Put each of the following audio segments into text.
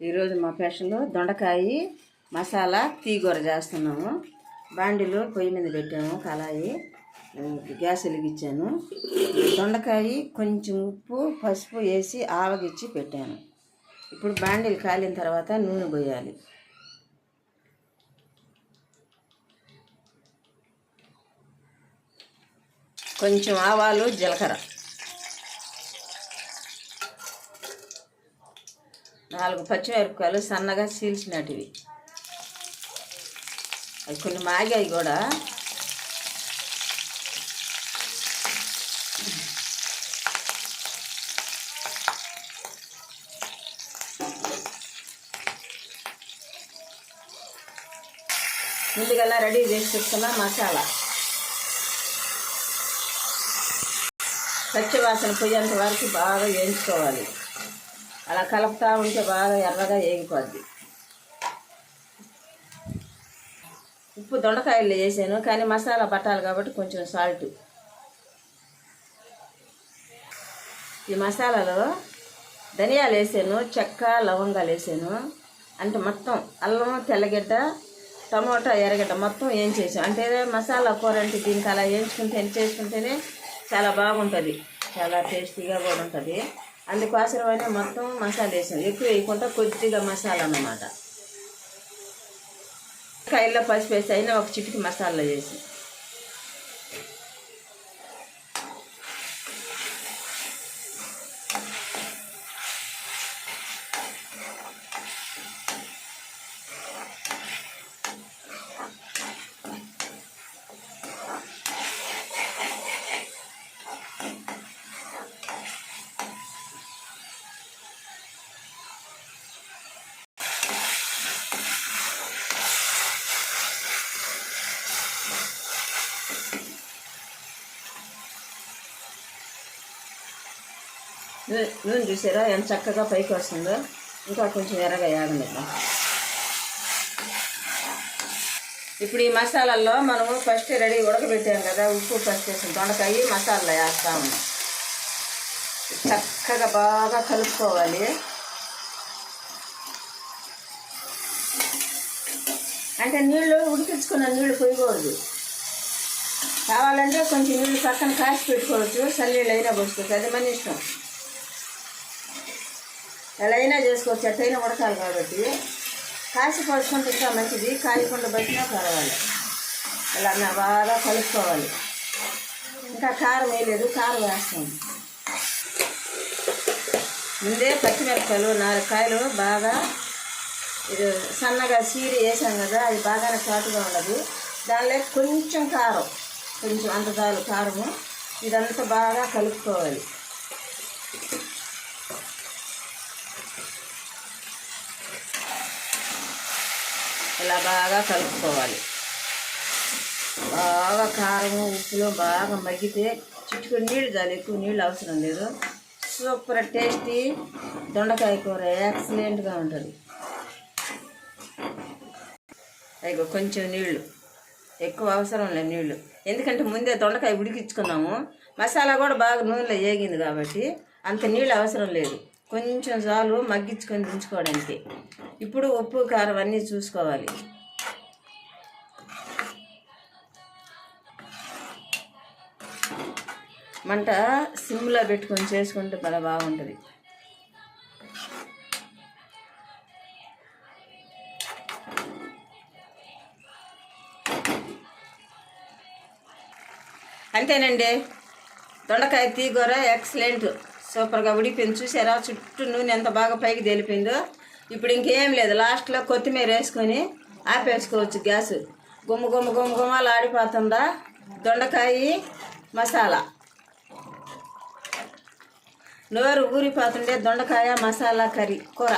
ఈరోజు మా స్పెషల్ దొండకాయ మసాలా తీగూర చేస్తున్నాము. బాండిలో పొయ్యి మీద పెట్టాము, కళాయి గ్యాస్ వెలిగించాను. దొండకాయ కొంచెం ఉప్పు పసుపు వేసి ఆవగిచ్చి పెట్టాను. ఇప్పుడు బాండిలు కాలిన తర్వాత నూనె పోయాలి. కొంచెం ఆవాలు, జీలకర్ర, 4 పచ్చిమిరపకాయలు సన్నగా చీల్చినటివి. అవి కొన్ని మాగాయి కూడా. ముందుగా రెడీ చేసి పెట్టుకున్న మసాలా పచ్చివాసన పోయేంత వరకు బాగా వేయించుకోవాలి. అలా కలుపుతూ ఉంటే బాగా ఎర్రగా వేగిపోద్ది. ఉప్పు దొండకాయలు వేసాను, కానీ మసాలా పట్టాలి కాబట్టి కొంచెం సాల్ట్. ఈ మసాలాలో ధనియాలు వేసాను, చెక్క, లవంగాలు వేసాను. అంటే మొత్తం అల్లం, తెల్లగడ్డ, టమోటా, ఎర్రగడ్డ మొత్తం వేయించేసాను. అంటే మసాలా కూర అంటే దీనికి అలా చేసుకుంటేనే చాలా బాగుంటుంది, చాలా టేస్టీగా కూడా ఉంటుంది. అందుకోసమైనా మొత్తం మసాలా వేసాను. ఎక్కువ వేయకుండా కొద్దిగా మసాలా అన్నమాట. కాయల్లో పసుపు వేసి అయినా ఒక చిటికి మసాలా వేసి నూనె చూసారా ఎంత చక్కగా పైకి వస్తుందో. ఇంకా కొంచెం ఎర్రగా వేగనిద్దాం. ఇప్పుడు ఈ మసాలాల్లో మనము ఫస్ట్ రెడీ ఉడకబెట్టాం కదా, ఉప్పు పసుపు వేసిన దొండకాయ మసాలా వేస్తా ఉన్నాం. చక్కగా బాగా కలుపుకోవాలి. అంటే నీళ్ళు ఉడికించుకున్న నీళ్ళు పోయకూడదు. కావాలంటే కొంచెం నీళ్ళు పక్కన కాసి పెట్టుకోవచ్చు, చల్లనీళ్ళు అయినా పోసుకోవచ్చు, అది మన ఇష్టం. ఎలా అయినా చేసుకోవచ్చు, ఎట్టయినా ఉడకాలి కాబట్టి. కాసి పడుకుంటే ఇంకా మంచిది, కాయకుండా పట్టినా పర్వాలేదు. ఇలా బాగా కలుపుకోవాలి. ఇంకా కారం వేయలేదు, కారం వేస్తాం. ముందే పచ్చిమిరపకాయలు 4 కాయలు బాగా ఇది సన్నగా చీరి వేసాం కదా, అది బాగానే చాటుగా ఉండదు. దానిలో కొంచెం కారం, కొంచెం అంత చాలు కారము. ఇదంతా బాగా కలుపుకోవాలి. ఇలా బాగా కలుపుకోవాలి. బాగా కారము ఉప్పులో బాగా మగ్గితే చిట్టుకొని నీళ్ళు చాలు, ఎక్కువ నీళ్ళు అవసరం లేదు. సూపర్ టేస్టీ దొండకాయ కూర ఎక్సలెంట్గా ఉంటుంది. అయిగో కొంచెం నీళ్ళు, ఎక్కువ అవసరం లేదు నీళ్ళు, ఎందుకంటే ముందే దొండకాయ ఉడికించుకున్నాము. మసాలా కూడా బాగా నూనెలో వేగింది కాబట్టి అంత నీళ్ళు అవసరం లేదు. కొంచెం చాలు మగ్గించుకొని దించుకోవడానికి. ఇప్పుడు ఉప్పు కారం అన్నీ చూసుకోవాలి. మంట సిమ్లో పెట్టుకొని చేసుకుంటే చాలా బాగుంటుంది. అంతేనండి, దొండకాయ తీగూర ఎక్సలెంట్, సూపర్గా ఉడిపోయింది. చూసారా చుట్టూ నూనె ఎంత బాగా పైకి తెలిపిందో. ఇప్పుడు ఇంకేం లేదు, లాస్ట్లో కొత్తిమీర వేసుకొని ఆపేసుకోవచ్చు గ్యాస్. గుమ్మలు ఆడిపోతుందా దొండకాయ మసాలా. నోరు ఊరిపోతుండే దొండకాయ మసాలా కర్రీ కూర.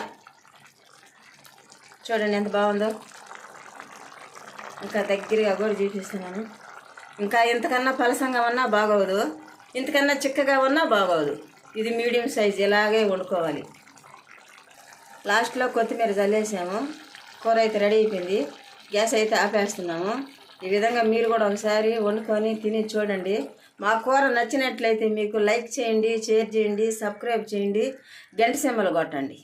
చూడండి ఎంత బాగుందో. ఇంకా దగ్గరగా కూడా చూపిస్తున్నాను. ఇంకా ఇంతకన్నా పలసంగా ఉన్నా బాగోదు, ఇంతకన్నా చిక్కగా ఉన్నా బాగోదు. ఇది మీడియం సైజ్, ఇలాగే వండుకోవాలి. లాస్ట్లో కొత్తిమీర చల్లేసాము. కూర అయితే రెడీ అయిపోయింది. గ్యాస్ అయితే ఆపేస్తున్నాము. ఈ విధంగా మీరు కూడా ఒకసారి వండుకొని తిని చూడండి. మా కూర నచ్చినట్లయితే మీకు లైక్ చేయండి, షేర్ చేయండి, సబ్స్క్రైబ్ చేయండి, గంట సింబల్ కొట్టండి.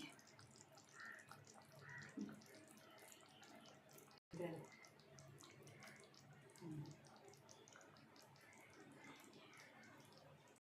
అయిపోయింది.